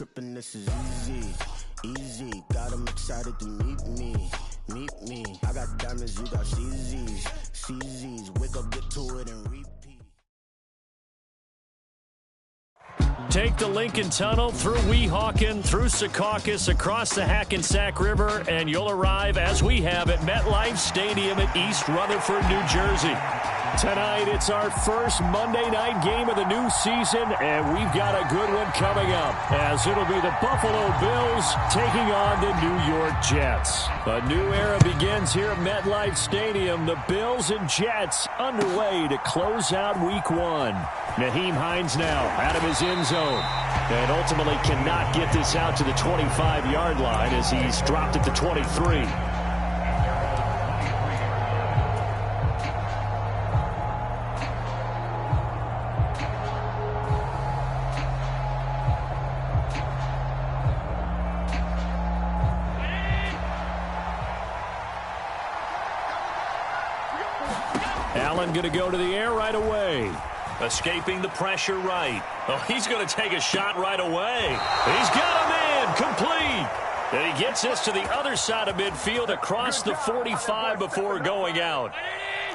tripping, this is easy, easy. Got them excited to meet me. I got diamonds, you got CZs. Wake up, get to it, and repeat. Take the Lincoln Tunnel through Weehawken, through Secaucus, across the Hackensack River, and you'll arrive, as we have, at MetLife Stadium at East Rutherford, New Jersey. Tonight, it's our first Monday night game of the new season, and we've got a good one coming up, as it'll be the Buffalo Bills taking on the New York Jets. A new era begins here at MetLife Stadium. The Bills and Jets underway to close out Week 1. Nyheim Hines now out of his end zone, and ultimately cannot get this out to the 25-yard line as he's dropped at the 23. Allen going to go to the air right away. Escaping the pressure right. Oh, he's going to take a shot right away. He's got him in. Complete. And he gets this to the other side of midfield across the 45 before going out.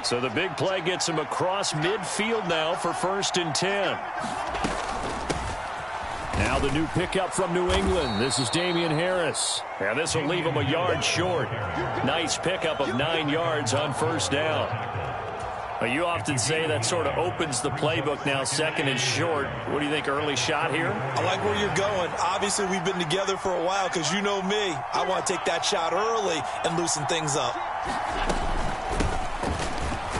So the big play gets him across midfield now for 1st and 10. Now the new pickup from New England. This is Damian Harris. And this will leave him a yard short. Nice pickup of 9 yards on 1st down. Well, you often say that sort of opens the playbook now, 2nd and short. What do you think, early shot here? I like where you're going. Obviously, we've been together for a while because you know me. I want to take that shot early and loosen things up.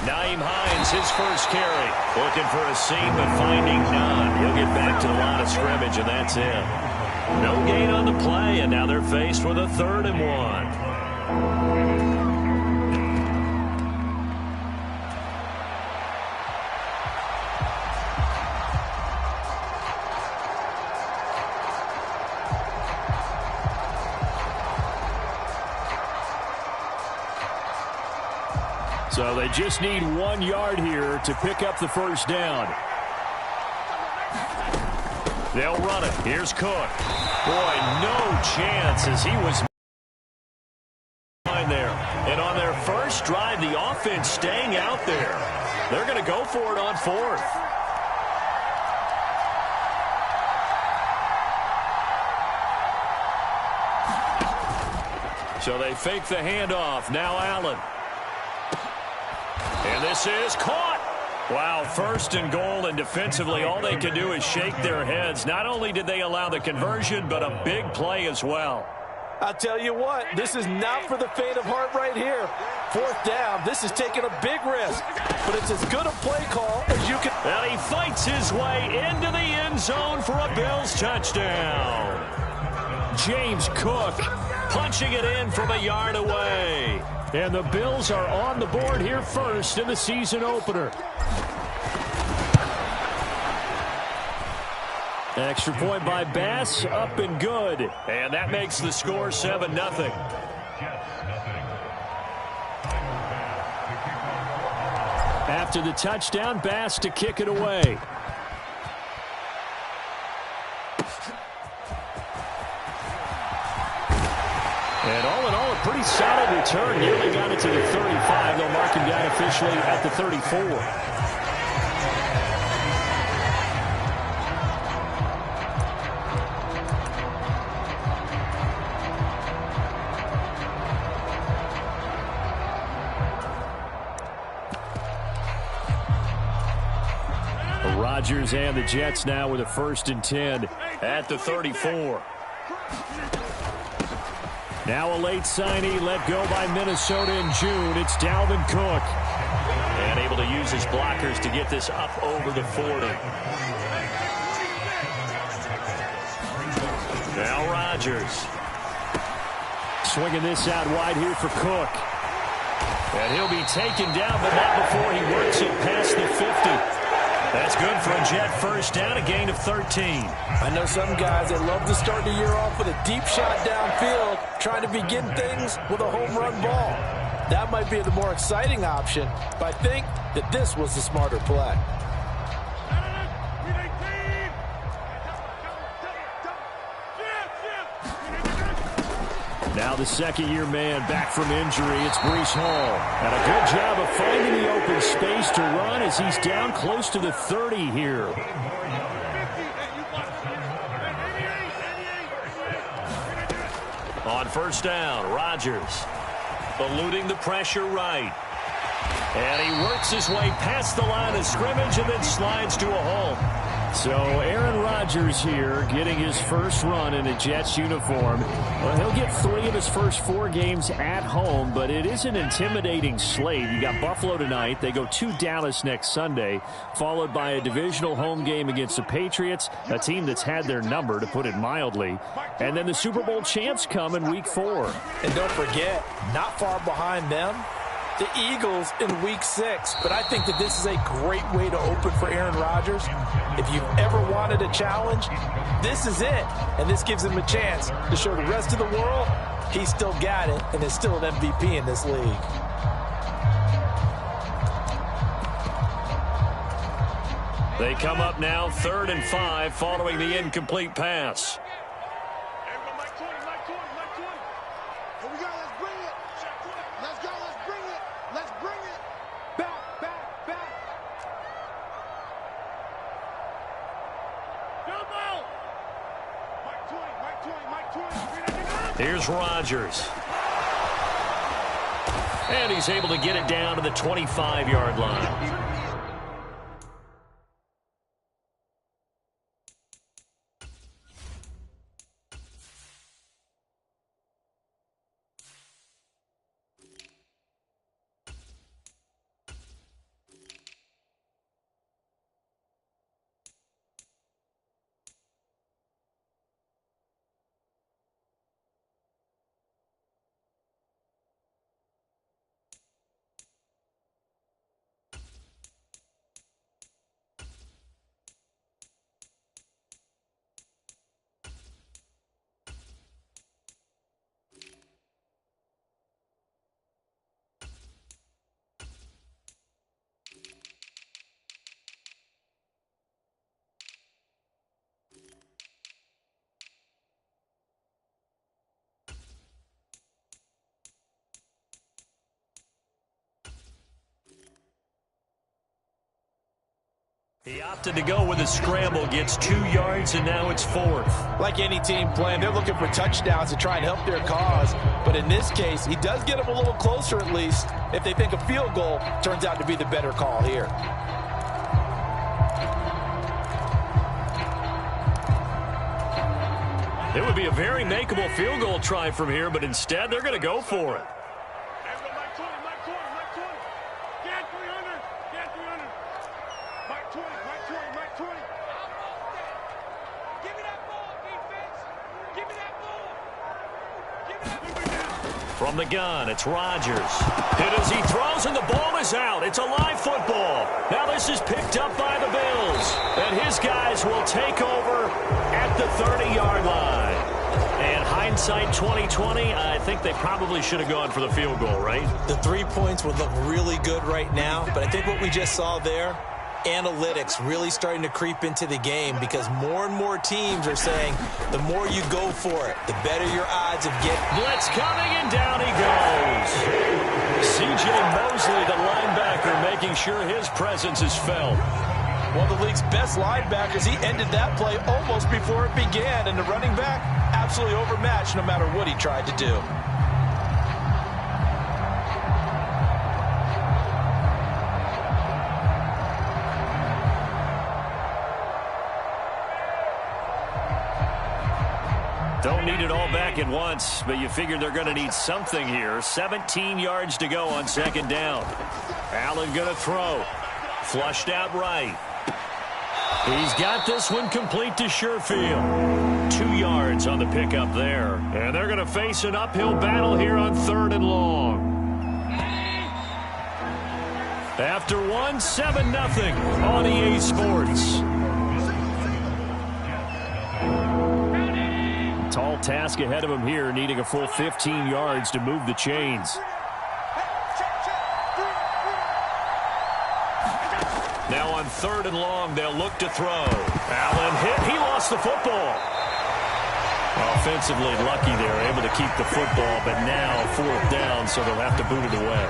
Nyheim Hines, his first carry. Looking for a seam, but finding none. He'll get back to the line of scrimmage, and that's it. No gain on the play, and now they're faced with a 3rd and 1. So they just need 1 yard here to pick up the 1st down. They'll run it. Here's Cook. Boy, no chance as he was there. And on their first drive, the offense staying out there. They're going to go for it on 4th. So they fake the handoff. Now Allen. And this is caught. Wow, 1st and goal, and defensively all they can do is shake their heads. Not only did they allow the conversion, but a big play as well. I'll tell you what, this is not for the faint of heart right here. 4th down, this is taking a big risk, but it's as good a play call as you can. And he fights his way into the end zone for a Bills touchdown. James Cook punching it in from a yard away. And the Bills are on the board here first in the season opener. Extra point by Bass, up and good. And that makes the score 7-0. After the touchdown, Bass to kick it away. And all in all, a pretty solid return. Nearly got it to the 35. They'll mark him down officially at the 34. Rodgers and the Jets now with a 1st and 10 at the 34. Now a late signee let go by Minnesota in June. It's Dalvin Cook. And able to use his blockers to get this up over the 40. Now Rodgers. Swinging this out wide here for Cook. And he'll be taken down, but not before he works it past the 50. That's good for a Jet 1st down, a gain of 13. I know some guys that love to start the year off with a deep shot downfield, trying to begin things with a home run ball. That might be the more exciting option, but I think that this was the smarter play. Now the second-year man back from injury. It's Breece Hall. And a good job of finding the open space to run as he's down close to the 30 here. On first down, Rodgers eluding the pressure right. And he works his way past the line of scrimmage and then slides to a halt. So Aaron Rodgers here getting his first run in a Jets uniform. Well, he'll get 3 of his first 4 games at home, but it is an intimidating slate. You got Buffalo tonight. They go to Dallas next Sunday, followed by a divisional home game against the Patriots, a team that's had their number, to put it mildly. And then the Super Bowl champs come in Week 4. And don't forget, not far behind them, the Eagles in Week 6. But I think that this is a great way to open for Aaron Rodgers. If you've ever wanted a challenge, this is it. And this gives him a chance to show the rest of the world he's still got it and is still an MVP in this league. They come up now 3rd and 5 following the incomplete pass. Here's Rodgers. And he's able to get it down to the 25-yard line. He opted to go with a scramble, gets 2 yards, and now it's 4th. Like any team playing, they're looking for touchdowns to try and help their cause. But in this case, he does get them a little closer at least. If they think a field goal turns out to be the better call here. It would be a very makeable field goal try from here, but instead they're going to go for it. From the gun, it's Rodgers. Hit as he throws, and the ball is out. It's a live football. Now this is picked up by the Bills. And his guys will take over at the 30-yard line. And hindsight 2020, I think they probably should have gone for the field goal, right? The 3 points would look really good right now. But I think what we just saw there, analytics really starting to creep into the game, because more and more teams are saying the more you go for it, the better your odds of getting. Blitz coming, and down he goes. C.J. Mosley, the linebacker, making sure his presence is felt. One of the league's best linebackers, he ended that play almost before it began, and the running back absolutely overmatched no matter what he tried to do. Don't need it all back at once, but you figure they're going to need something here. 17 yards to go on 2nd down. Allen going to throw. Flushed out right. He's got this one complete to Sherfield. 2 yards on the pickup there. And they're going to face an uphill battle here on 3rd and long. After one, 7-0 on EA Sports. Tall task ahead of him here, needing a full 15 yards to move the chains. Now on 3rd and long, they'll look to throw. Allen hit. He lost the football. Offensively lucky they're able to keep the football, but now 4th down, so they'll have to boot it away.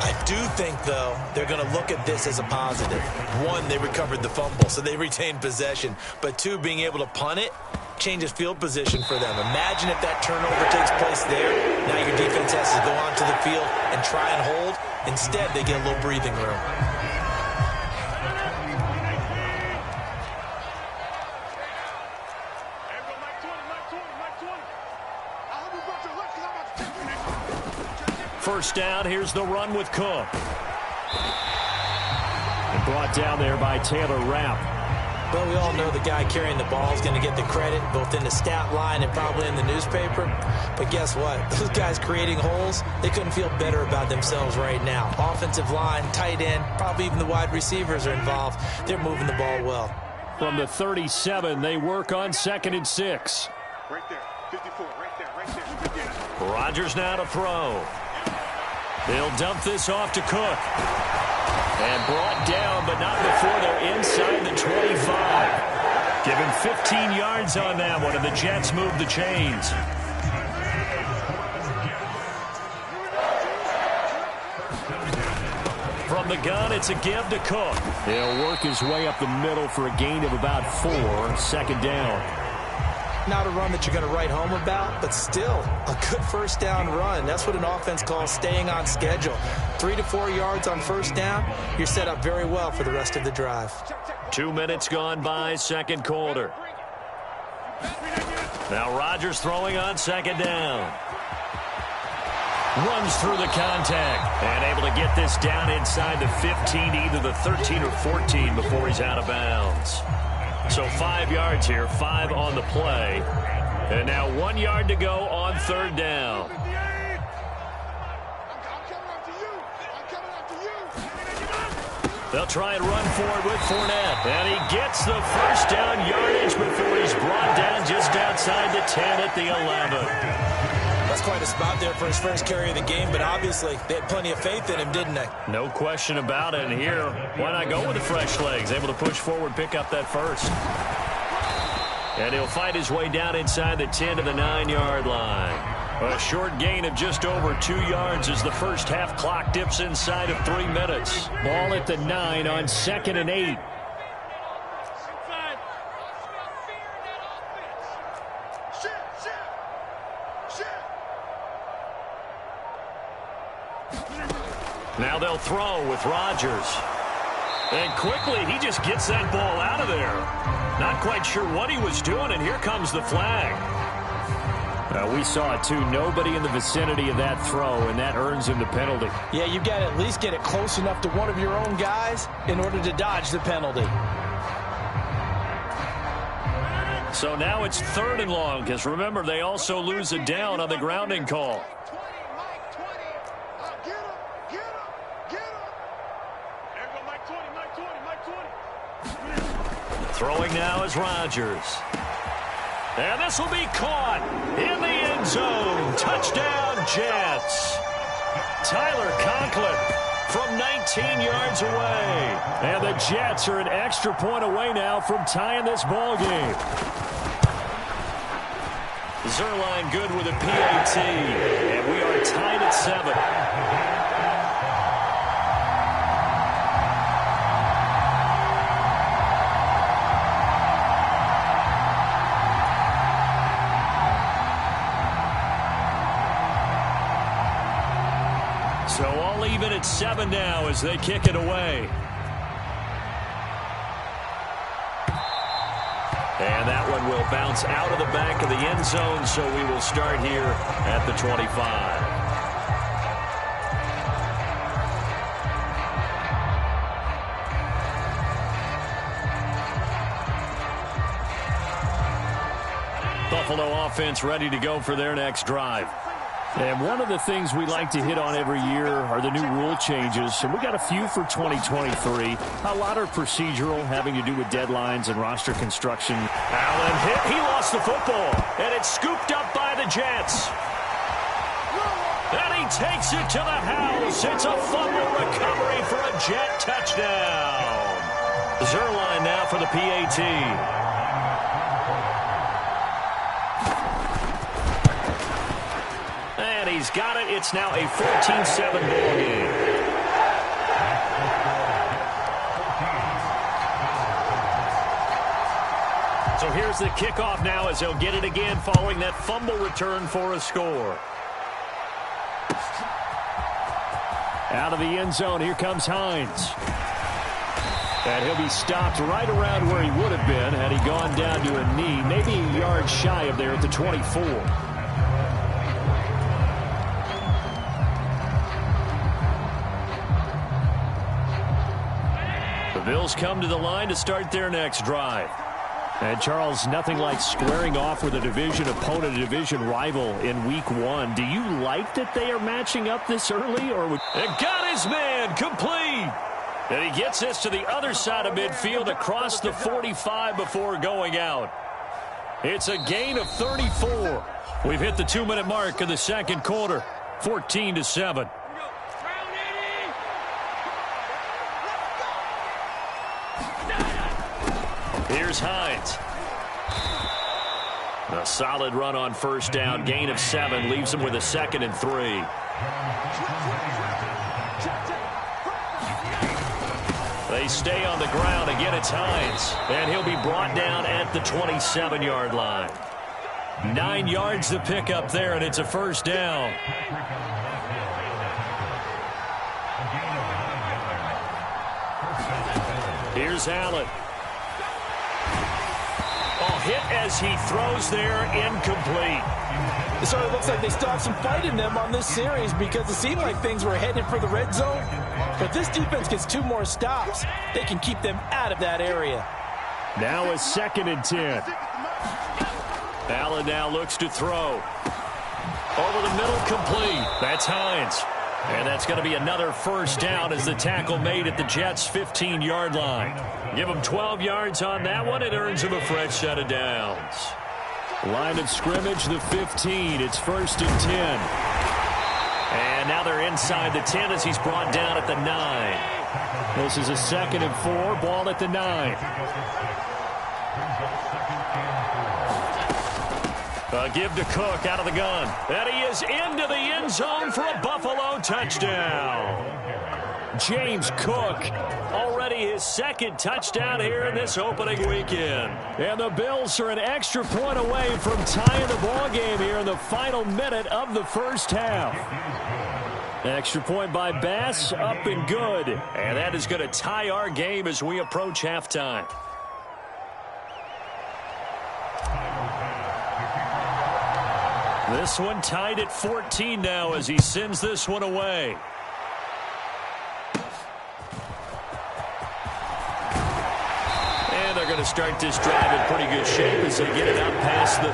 I do think, though, they're going to look at this as a positive. 1, they recovered the fumble, so they retained possession. But 2, being able to punt it changes field position for them. Imagine if that turnover takes place there. Now your defense has to go onto the field and try and hold. Instead, they get a little breathing room. First down, here's the run with Cook. And brought down there by Taylor Rapp. Well, we all know the guy carrying the ball is going to get the credit, both in the stat line and probably in the newspaper. But guess what? Those guys creating holes, they couldn't feel better about themselves right now. Offensive line, tight end, probably even the wide receivers are involved. They're moving the ball well. From the 37, they work on 2nd and 6. Right there, 54, right there. Rodgers now to throw. They'll dump this off to Cook. And brought down, but not before they're inside the 25. Give him 15 yards on that one, and the Jets move the chains. From the gun, it's a give to Cook. He'll work his way up the middle for a gain of about 4, 2nd down. Not a run that you're going to write home about, but still a good first down run. That's what an offense calls staying on schedule. 3 to 4 yards on first down, you're set up very well for the rest of the drive. 2 minutes gone by, 2nd quarter. Now Rodgers throwing on 2nd down. Runs through the contact and able to get this down inside the 15, either the 13 or 14 before he's out of bounds. So 5 yards here, 5 on the play. And now 1 yard to go on 3rd down. They'll try and run forward with Fournette. And he gets the first down yardage before he's brought down just outside the 10 at the 11. That's quite a spot there for his first carry of the game, but obviously they had plenty of faith in him, didn't they? No question about it. And here, why not go with the fresh legs? Able to push forward, pick up that first. And he'll fight his way down inside the 10 to the 9-yard line. A short gain of just over 2 yards as the first half clock dips inside of 3 minutes. Ball at the 9 on 2nd and 8. Now they'll throw with Rodgers. And quickly, he just gets that ball out of there. Not quite sure what he was doing, and here comes the flag. We saw it, too. Nobody in the vicinity of that throw, and that earns him the penalty. Yeah, you've got to at least get it close enough to one of your own guys in order to dodge the penalty. So now it's 3rd and long, because remember, they also lose a down on the grounding call. Throwing now is Rodgers. And this will be caught in the end zone. Touchdown, Jets. Tyler Conklin from 19 yards away. And the Jets are an extra point away now from tying this ball game. Zerline good with a PAT. And we are tied at 7. So all even at 7 now as they kick it away. And that one will bounce out of the back of the end zone, so we will start here at the 25. Buffalo offense ready to go for their next drive. And one of the things we like to hit on every year are the new rule changes. And we got a few for 2023. A lot are procedural, having to do with deadlines and roster construction. Allen hit. He lost the football. And it's scooped up by the Jets. And he takes it to the house. It's a fumble recovery for a Jet touchdown. Zerline now for the PAT. he's got it. It's now a 14-7 ball game. So here's the kickoff now as they'll get it again following that fumble return for a score. Out of the end zone, here comes Hines. And he'll be stopped right around where he would have been had he gone down to a knee, maybe a yard shy of there at the 24. The Bills come to the line to start their next drive. And, Charles, nothing like squaring off with a division opponent, a division rival in Week 1. Do you like that they are matching up this early? And got his man complete. And he gets this to the other side of midfield across the 45 before going out. It's a gain of 34. We've hit the 2-minute mark in the second quarter, 14-7. Here's Hines. A solid run on first down. Gain of 7. Leaves him with a 2nd and 3. They stay on the ground. Again, it's Hines. And he'll be brought down at the 27-yard line. 9 yards to pick up there, and it's a first down. Here's Allen. Hit as he throws there, incomplete. It sort of looks like they still have some fight in them on this series because it seemed like things were headed for the red zone. But this defense gets 2 more stops. They can keep them out of that area. Now a 2nd and 10. Allen now looks to throw. Over the middle, complete. That's Hines. And that's going to be another first down as the tackle made at the Jets' 15-yard line. Give him 12 yards on that one. It earns him a fresh set of downs. Line of scrimmage, the 15. It's 1st and 10. And now they're inside the 10 as he's brought down at the 9. This is a 2nd and 4. Ball at the 9. Give to Cook out of the gun. And he is into the end zone for a Buffalo touchdown. James Cook, already his 2nd touchdown here in this opening weekend. And the Bills are an extra point away from tying the ball game here in the final minute of the first half. Extra point by Bass, up and good. And that is going to tie our game as we approach halftime. This one tied at 14 now as he sends this one away. And they're going to start this drive in pretty good shape as they get it out past the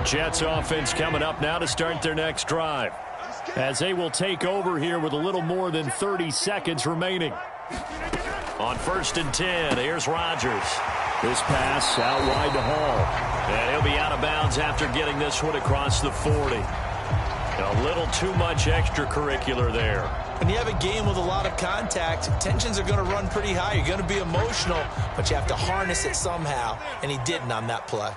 30. Jets offense coming up now to start their next drive, as they will take over here with a little more than 30 seconds remaining. On 1st and 10, here's Rodgers. This pass out wide to Hall. And he'll be out of bounds after getting this one across the 40. A little too much extracurricular there. When you have a game with a lot of contact, tensions are going to run pretty high. You're going to be emotional, but you have to harness it somehow. And he didn't on that play.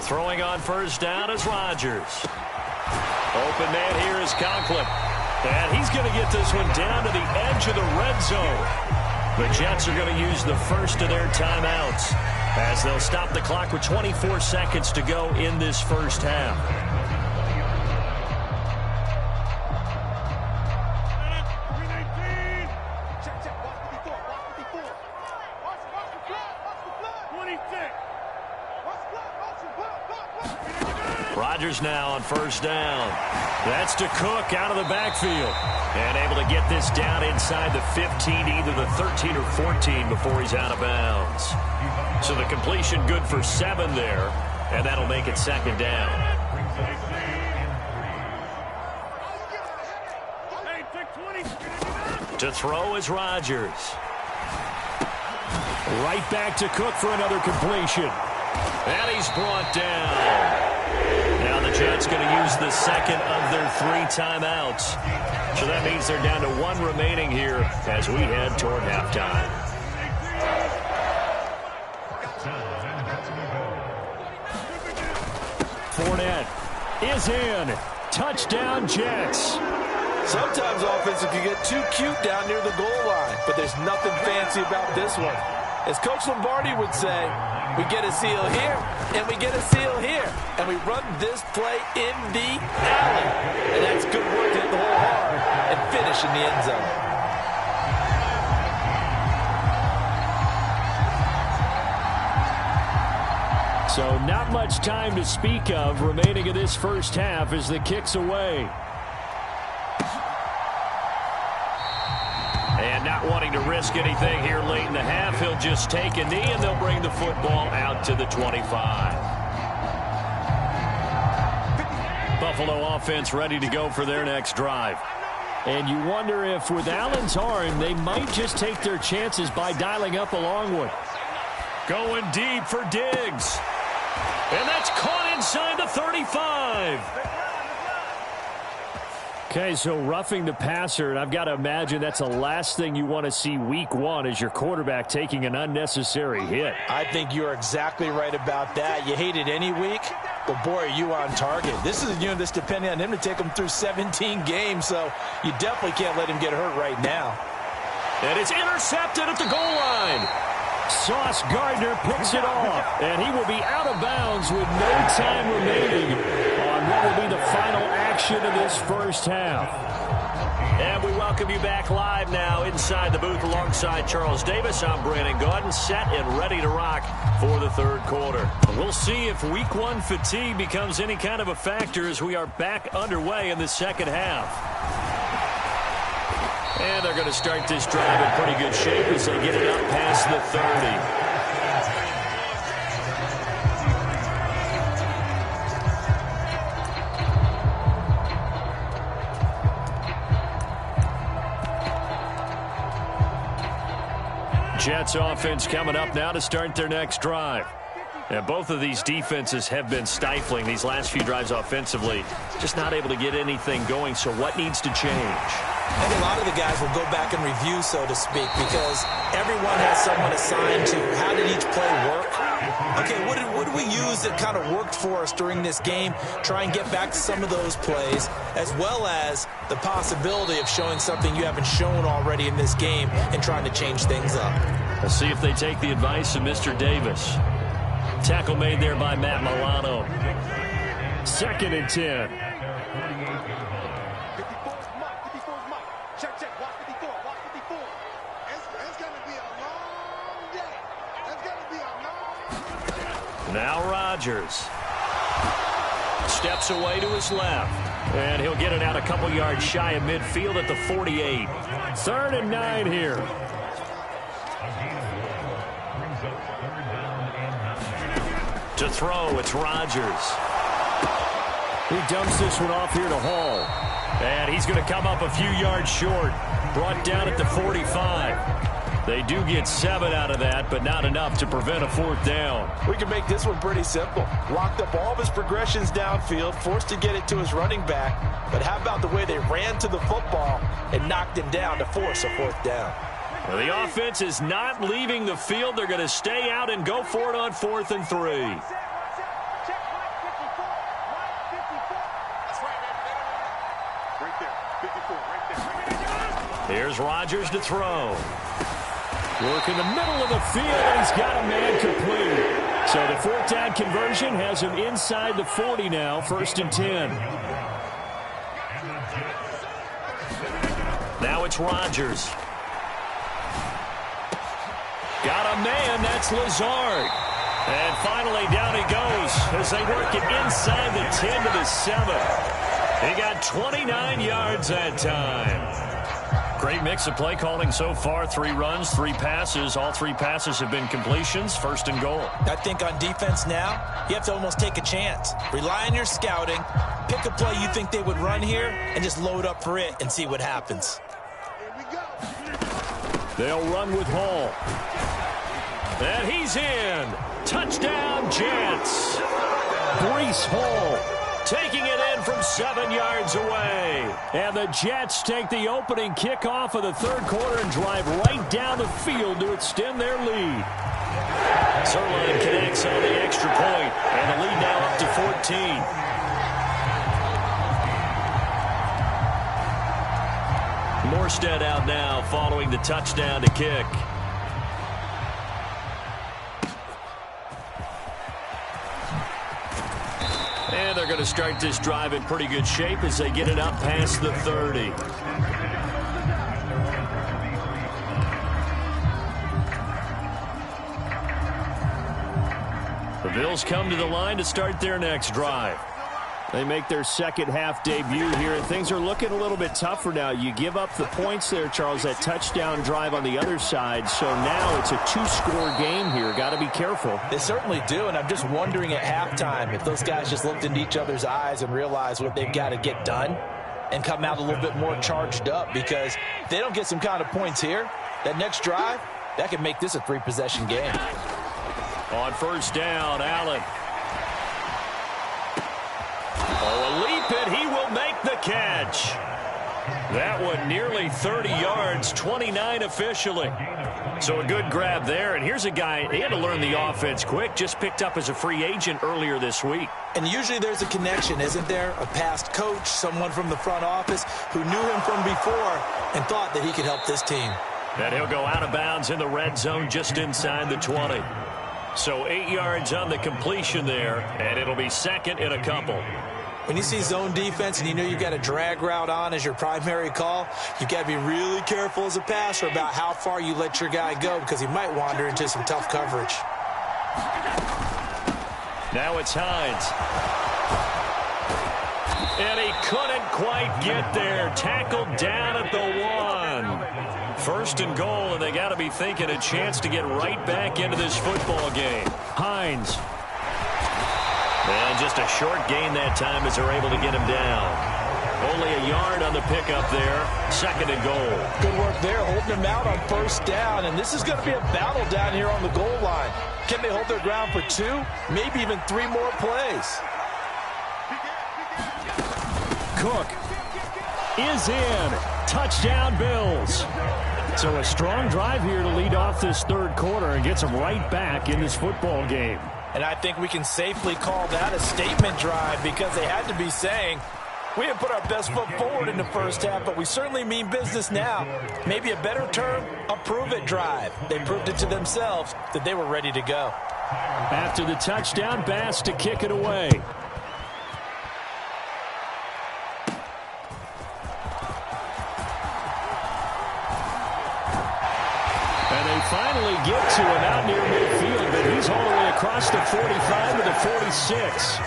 Throwing on first down is Rodgers. Open man here is Conklin. And he's going to get this one down to the edge of the red zone. The Jets are going to use the first of their timeouts as they'll stop the clock with 24 seconds to go in this first half. Rodgers now on first down. That's to Cook out of the backfield. And able to get this down inside the 15, either the 13 or 14 before he's out of bounds. So the completion good for 7 there, and that'll make it 2nd down. To throw is Rodgers. Right back to Cook for another completion. And he's brought down. Now the Jets going to use the second of their 3 timeouts. So that means they're down to 1 remaining here as we head toward halftime. Fournette is in. Touchdown, Jets. Sometimes offense can get too cute down near the goal line, but there's nothing fancy about this one. As Coach Lombardi would say, we get a seal here, and we get a seal here, and we run this play in the alley. And that's good work to hit the hole hard and finish in the end zone. So not much time to speak of remaining in this first half as the kick's away. And not wanting to risk anything here late in the half, he'll just take a knee and they'll bring the football out to the 25. Buffalo offense ready to go for their next drive. And you wonder if with Allen's arm, they might just take their chances by dialing up a long one. Going deep for Diggs. And that's caught inside the 35. Okay, so roughing the passer, and I've got to imagine that's the last thing you want to see week 1 as your quarterback taking an unnecessary hit. I think you're exactly right about that. You hate it any week, but boy, are you on target. This is a unit that's depending on him to take him through 17 games, so you definitely can't let him get hurt right now. And it's intercepted at the goal line. Sauce Gardner picks it off, and he will be out of bounds with no time remaining on what will be the final action of this first half. And we welcome you back live now inside the booth alongside Charles Davis. I'm Brandon Gaudin, set and ready to rock for the third quarter. We'll see if week 1 fatigue becomes any kind of a factor as we are back underway in the second half. And they're going to start this drive in pretty good shape as they get it up past the 30. Jets offense coming up now to start their next drive. And both of these defenses have been stifling these last few drives offensively. Just not able to get anything going, so what needs to change? I think a lot of the guys will go back and review, so to speak, because everyone has someone assigned to how did each play work. Okay, what did we use that kind of worked for us during this game? Try and get back to some of those plays, as well as the possibility of showing something you haven't shown already in this game and trying to change things up. Let's see if they take the advice of Mr. Davis. Tackle made there by Matt Milano. 2nd and 10. 54's Mike. 54's Mike. Check, check. Watch 54. Watch 54. It's going to be a long day. It's going to be a long day. Now Rodgers. Steps away to his left. And he'll get it out a couple yards shy of midfield at the 48. 3rd and 9 here. To throw, it's Rodgers. He dumps this one off here to Hall. And he's going to come up a few yards short. Brought down at the 45. They do get 7 out of that, but not enough to prevent a 4th down. We can make this one pretty simple. Locked up all of his progressions downfield, forced to get it to his running back. But how about the way they ran to the football and knocked him down to force a 4th down? Well, the offense is not leaving the field. They're going to stay out and go for it on 4th and 3. Here's Rodgers to throw. Work in the middle of the field, and he's got a man complete. So the 4th down conversion has him inside the 40 now, 1st and 10. Now it's Rodgers. Got a man, that's Lazard. And finally down he goes as they work it inside the 10 to the 7. He got 29 yards that time. Great mix of play calling so far. 3 runs, 3 passes. All 3 passes have been completions. 1st and goal. I think on defense now, you have to almost take a chance. Rely on your scouting. Pick a play you think they would run here and just load up for it and see what happens. They'll run with Hall. And he's in. Touchdown, Jets. Breece Hall taking it in from 7 yards away. And the Jets take the opening kickoff of the third quarter and drive right down the field to extend their lead. Sirlein connects on the extra point, and the lead now up to 14. Morstead out now following the touchdown to kick. And they're going to start this drive in pretty good shape as they get it up past the 30. The Bills come to the line to start their next drive. They make their second half debut here, and things are looking a little bit tougher now. You give up the points there, Charles, that touchdown drive on the other side. So now it's a two-score game here. Got to be careful. They certainly do, and I'm just wondering at halftime if those guys just looked into each other's eyes and realized what they've got to get done and come out a little bit more charged up, because if they don't get some kind of points here, that next drive, that could make this a three-possession game. On first down, Allen. Oh, a leap, and he will make the catch. That one nearly 30 yards, 29 officially. So a good grab there. And here's a guy, he had to learn the offense quick, just picked up as a free agent earlier this week. And usually there's a connection, isn't there? A past coach, someone from the front office who knew him from before and thought that he could help this team. And he'll go out of bounds in the red zone just inside the 20. So 8 yards on the completion there, and it'll be second in a couple. When you see zone defense and you know you've got a drag route on as your primary call, you've got to be really careful as a passer about how far you let your guy go, because he might wander into some tough coverage. Now it's Hines. And he couldn't quite get there. Tackled down at the 1. First and goal, and they got to be thinking a chance to get right back into this football game. Hines. And just a short gain that time as they're able to get him down. Only a yard on the pickup there. Second and goal. Good work there, holding him out on first down. And this is going to be a battle down here on the goal line. Can they hold their ground for 2, maybe even 3 more plays? Cook is in. Touchdown, Bills. So a strong drive here to lead off this third quarter and gets them right back in this football game. And I think we can safely call that a statement drive, because they had to be saying, we didn't put our best foot forward in the first half, but we certainly mean business now. Maybe a better term, a prove-it drive. They proved it to themselves that they were ready to go. After the touchdown, Bass to kick it away. And they finally get to him out near midfield, but he's all the way across the 45 to the 46.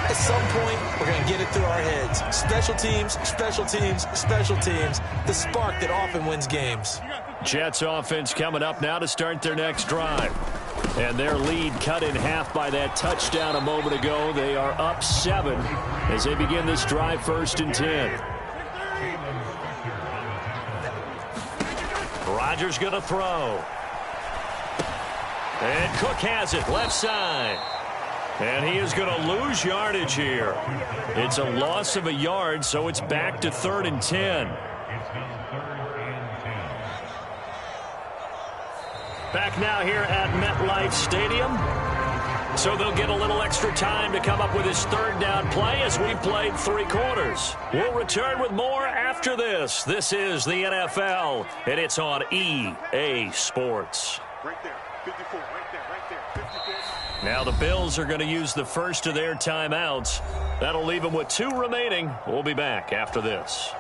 At some point, we're going to get it through our heads. Special teams, special teams, special teams. The spark that often wins games. Jets offense coming up now to start their next drive. And their lead cut in half by that touchdown a moment ago. They are up 7 as they begin this drive, first and 10. Rodgers going to throw. And Cook has it, left side. And he is going to lose yardage here. It's a loss of a yard, so it's back to 3rd and 10. Back now here at MetLife Stadium. So they'll get a little extra time to come up with his third down play as we've played 3 quarters. We'll return with more after this. This is the NFL, and it's on EA Sports. Right there, 54, right there, 54. Now the Bills are going to use the first of their timeouts. That'll leave them with 2 remaining. We'll be back after this.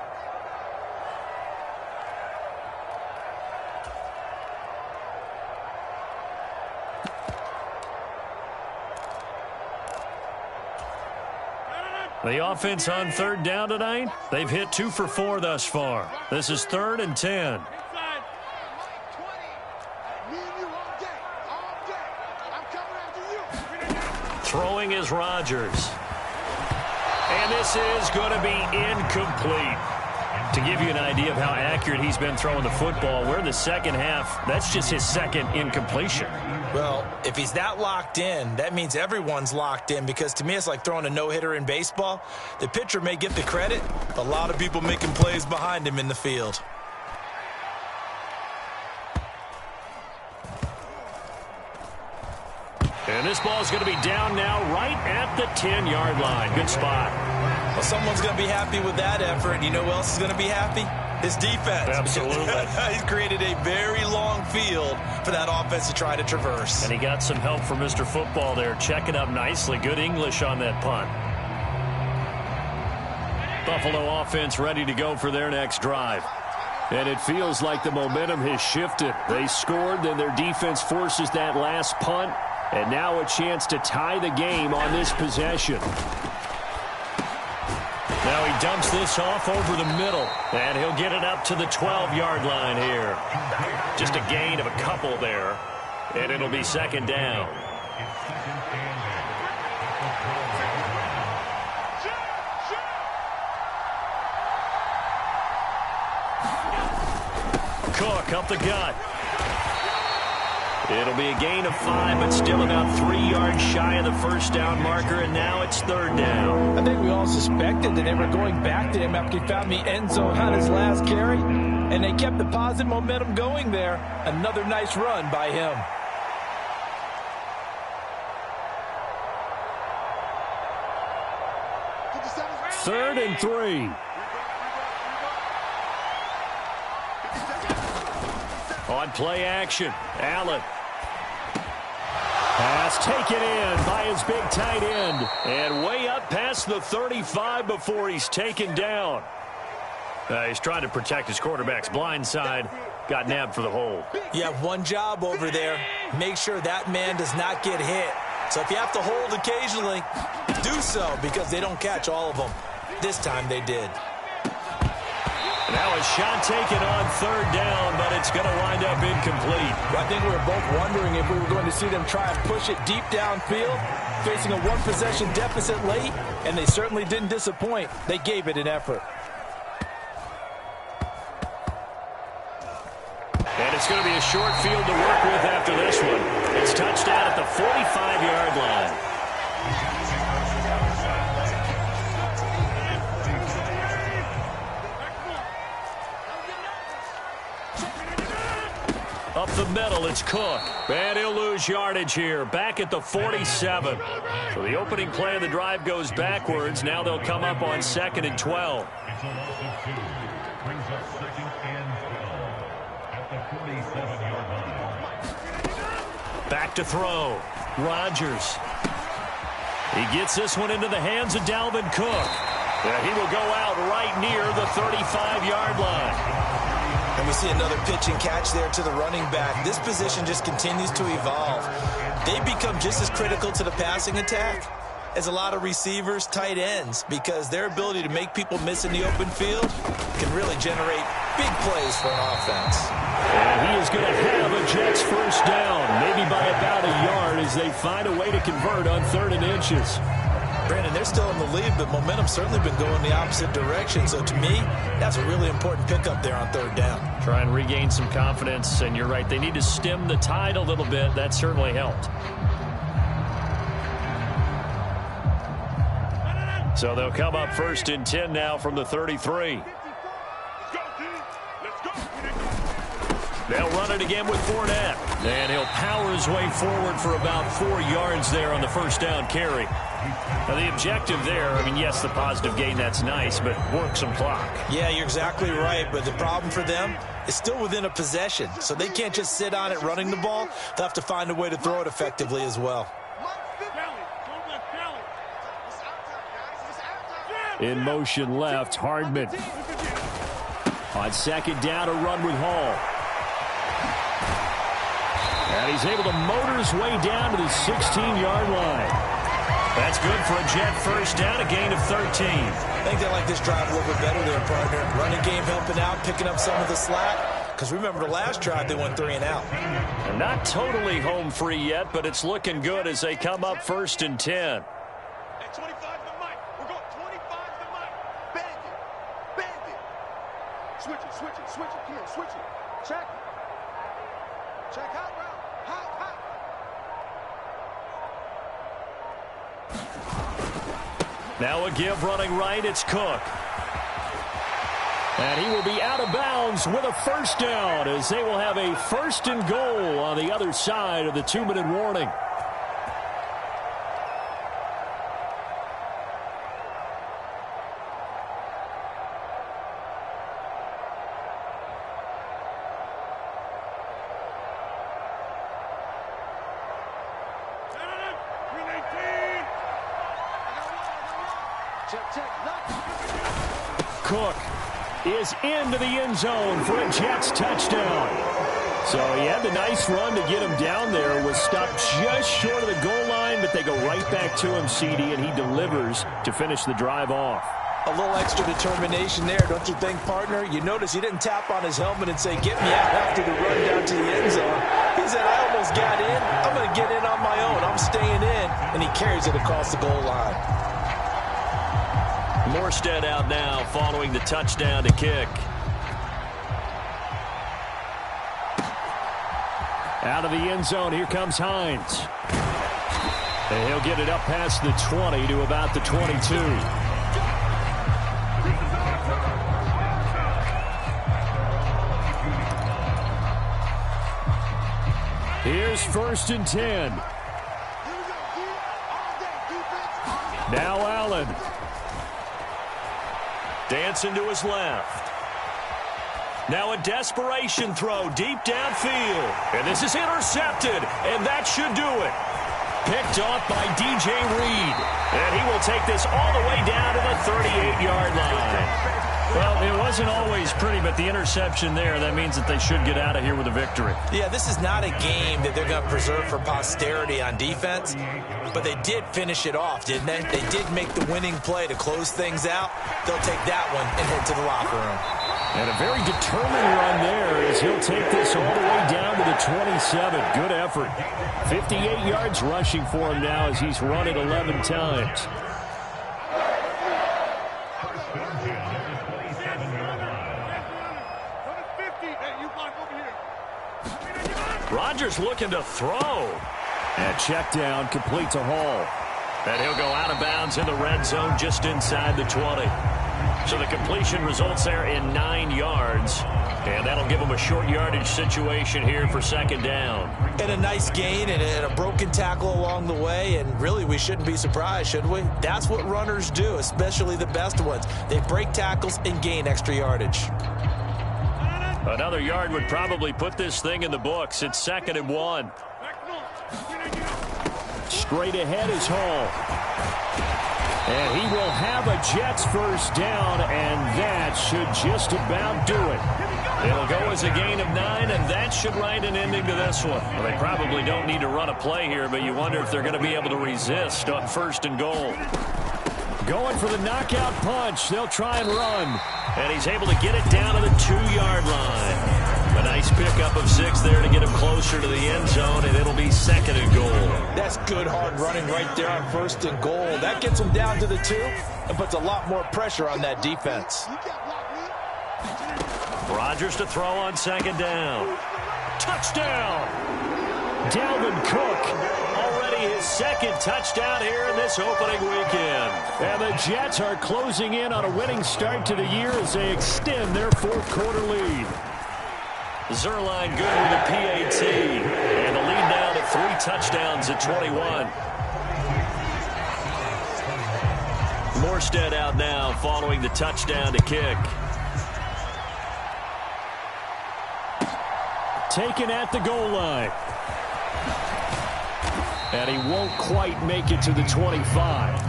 The offense on third down tonight, they've hit 2 for 4 thus far. This is 3rd and 10. Throwing is Rodgers. And this is going to be incomplete. To give you an idea of how accurate he's been throwing the football, we're in the second half. That's just his second incompletion. Well, if he's that locked in, that means everyone's locked in, because to me it's like throwing a no-hitter in baseball. The pitcher may get the credit, but a lot of people making plays behind him in the field. And this ball is going to be down now right at the 10-yard line. Good spot. Well, someone's going to be happy with that effort. You know who else is going to be happy? His defense. Absolutely. He's created a very long field for that offense to try to traverse. And he got some help from Mr. Football there, checking up nicely. Good English on that punt. Buffalo offense ready to go for their next drive. And it feels like the momentum has shifted. They scored, then their defense forces that last punt. And now a chance to tie the game on this possession. Now he dumps this off over the middle. And he'll get it up to the 12-yard line here. Just a gain of a couple there. And it'll be second down. Cook up the gut. It'll be a gain of 5, but still about 3 yards shy of the first down marker, and now it's third down. I think we all suspected that they were going back to him after he found the end zone on his last carry, and they kept the positive momentum going there. Another nice run by him. Third and 3. On play action, Allen. Pass taken in by his big tight end. And way up past the 35 before he's taken down. He's trying to protect his quarterback's blind side. Got nabbed for the hold. You have one job over there. Make sure that man does not get hit. So if you have to hold occasionally, do so, because they don't catch all of them. This time they did. Now a shot taken on third down, but it's going to wind up incomplete. I think we were both wondering if we were going to see them try and push it deep downfield, facing a one-possession deficit late, and they certainly didn't disappoint. They gave it an effort. And it's going to be a short field to work with after this one. It's touchdown at the 45-yard line. Up the middle, it's Cook. And he'll lose yardage here, back at the 47. So the opening play of the drive goes backwards. Now they'll come up on 2nd and 12. Back to throw. Rodgers. He gets this one into the hands of Dalvin Cook. And he will go out right near the 35-yard line. And we see another pitch and catch there to the running back. This position just continues to evolve. They become just as critical to the passing attack as a lot of receivers, tight ends, because their ability to make people miss in the open field can really generate big plays for an offense. And he is going to have a Jets first down, maybe by about a yard, as they find a way to convert on 3rd and inches. Brandon, they're still in the lead, but momentum's certainly been going the opposite direction. So to me, that's a really important pickup there on 3rd down. Try and regain some confidence, and you're right, they need to stem the tide a little bit. That certainly helped. So they'll come up 1st and 10 now from the 33. They'll run it again with Fournette. And he'll power his way forward for about 4 yards there on the first down carry. Now, the objective there, I mean, yes, the positive gain, that's nice, but work some clock. Yeah, you're exactly right, but the problem for them is still within a possession, so they can't just sit on it running the ball. They'll have to find a way to throw it effectively as well. In motion left, Hardman. On 2nd down, a run with Hall. And he's able to motor his way down to the 16-yard line. That's good for a Jet first down, a gain of 13. I think they like this drive a little bit better there, partner. Running game helping out, picking up some of the slack. Because remember, the last drive, they went 3 and out. And not totally home free yet, but it's looking good as they come up 1st and 10. At 25 to Mike. We're going 25 to Mike. Bandit. Bandit. Switch it. Come on, switch it. Check. Check hot route. Hot. Now a give running right. It's Cook. And he will be out of bounds with a first down as they will have a 1st and goal on the other side of the 2-minute warning. Cook is into the end zone for a Jets touchdown. So he had the nice run to get him down there, was stopped just short of the goal line, but they go right back to him, CD, and he delivers to finish the drive off. A little extra determination there, don't you think, partner? You notice he didn't tap on his helmet and say, get me out after the run down to the end zone. He said, I almost got in. I'm going to get in on my own. I'm staying in. And he carries it across the goal line. Morstead out now following the touchdown to kick. Out of the end zone, here comes Hines. And he'll get it up past the 20 to about the 22. Here's 1st and 10. Now Allen. Dancing to his left. Now a desperation throw deep downfield. And this is intercepted. And that should do it. Picked off by DJ Reed. And he will take this all the way down to the 38-yard line. Well, it wasn't always pretty, but the interception there, that means that they should get out of here with a victory. Yeah, this is not a game that they're going to preserve for posterity on defense, but they did finish it off, didn't they? They did make the winning play to close things out. They'll take that one and head to the locker room. And a very determined run there as he'll take this all the way down to the 27. Good effort. 58 yards rushing for him now as he's run it 11 times. Rodgers looking to throw. And check down, complete to Hall. And he'll go out of bounds in the red zone just inside the 20. So the completion results there in 9 yards. And that'll give him a short yardage situation here for 2nd down. And a nice gain and a broken tackle along the way. And really, we shouldn't be surprised, should we? That's what runners do, especially the best ones. They break tackles and gain extra yardage. Another yard would probably put this thing in the books. It's 2nd and 1. Straight ahead is Hall. And he will have a Jets first down, and that should just about do it. It'll go as a gain of 9, and that should write an ending to this one. Well, they probably don't need to run a play here, but you wonder if they're going to be able to resist on 1st and goal. Going for the knockout punch. They'll try and run. And he's able to get it down to the 2-yard line. A nice pickup of 6 there to get him closer to the end zone, and it'll be 2nd and goal. That's good hard running right there on 1st and goal. That gets him down to the 2 and puts a lot more pressure on that defense. Rodgers to throw on 2nd down. Touchdown! Dalvin Cook. Already his 2nd touchdown here in this opening weekend. And the Jets are closing in on a winning start to the year as they extend their 4th quarter lead. Zerline good with the PAT. And the lead now to 3 touchdowns at 21. Morstead out now following the touchdown to kick. Taken at the goal line. And he won't quite make it to the 25.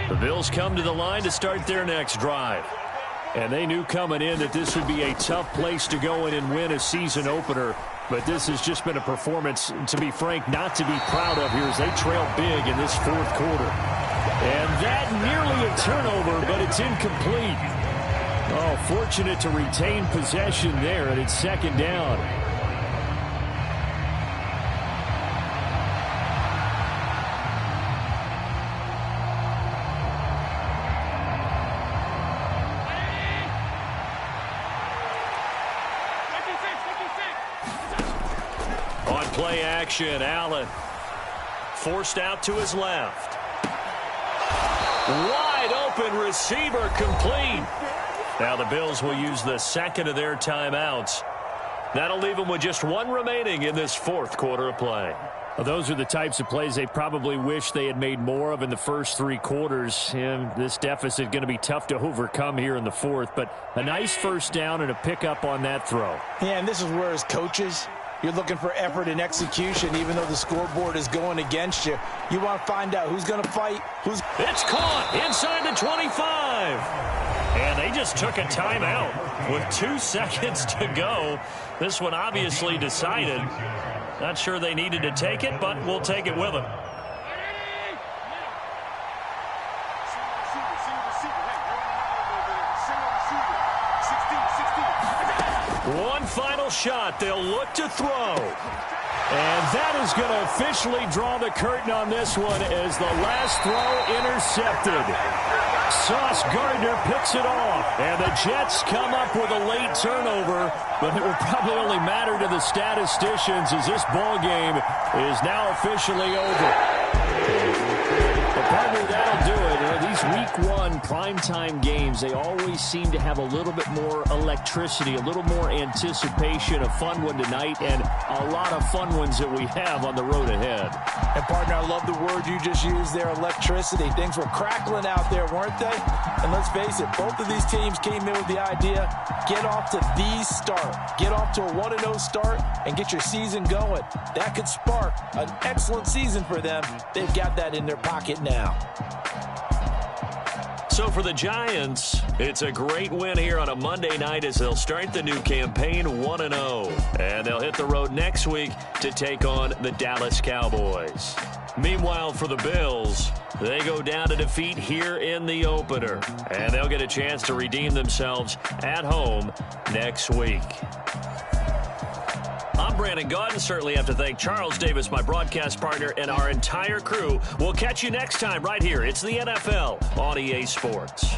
The Bills come to the line to start their next drive. And they knew coming in that this would be a tough place to go in and win a season opener. But this has just been a performance, to be frank, not to be proud of here as they trail big in this 4th quarter. And that nearly a turnover, but it's incomplete. Oh, fortunate to retain possession there, and it's second down. On play action, Allen forced out to his left. Wide open receiver, complete. Now the Bills will use the second of their timeouts. That'll leave them with just one remaining in this fourth quarter of play. Well, those are the types of plays they probably wish they had made more of in the first three quarters. And this deficit going to be tough to overcome here in the fourth. But a nice first down and a pickup on that throw. Yeah, and this is where as coaches, you're looking for effort and execution, even though the scoreboard is going against you. You want to find out who's going to fight. It's caught inside the 25. And they just took a timeout with 2 seconds to go. This one obviously decided. Not sure they needed to take it, but we'll take it with them. One final shot. They'll look to throw. And that is going to officially draw the curtain on this one as the last throw intercepted. Sauce Gardner picks it off. And the Jets come up with a late turnover. But it will probably only matter to the statisticians as this ball game is now officially over. But partner, that'll do it. You know, these week one primetime games, they always seem to have a little bit more electricity, a little more anticipation. A fun one tonight, and a lot of fun ones that we have on the road ahead. And partner, I love the word you just used there, electricity. Things were crackling out there, weren't they? And let's face it, both of these teams came in with the idea, get off to the start. Get off to a 1-0 start and get your season going. That could spark an excellent season for them. They've got that in their pocket now. So for the Giants, it's a great win here on a Monday night as they'll start the new campaign 1-0. And they'll hit the road next week to take on the Dallas Cowboys. Meanwhile, for the Bills, they go down to defeat here in the opener. And they'll get a chance to redeem themselves at home next week. I'm Brandon Gaudin. Certainly have to thank Charles Davis, my broadcast partner, and our entire crew. We'll catch you next time right here. It's the NFL on EA Sports.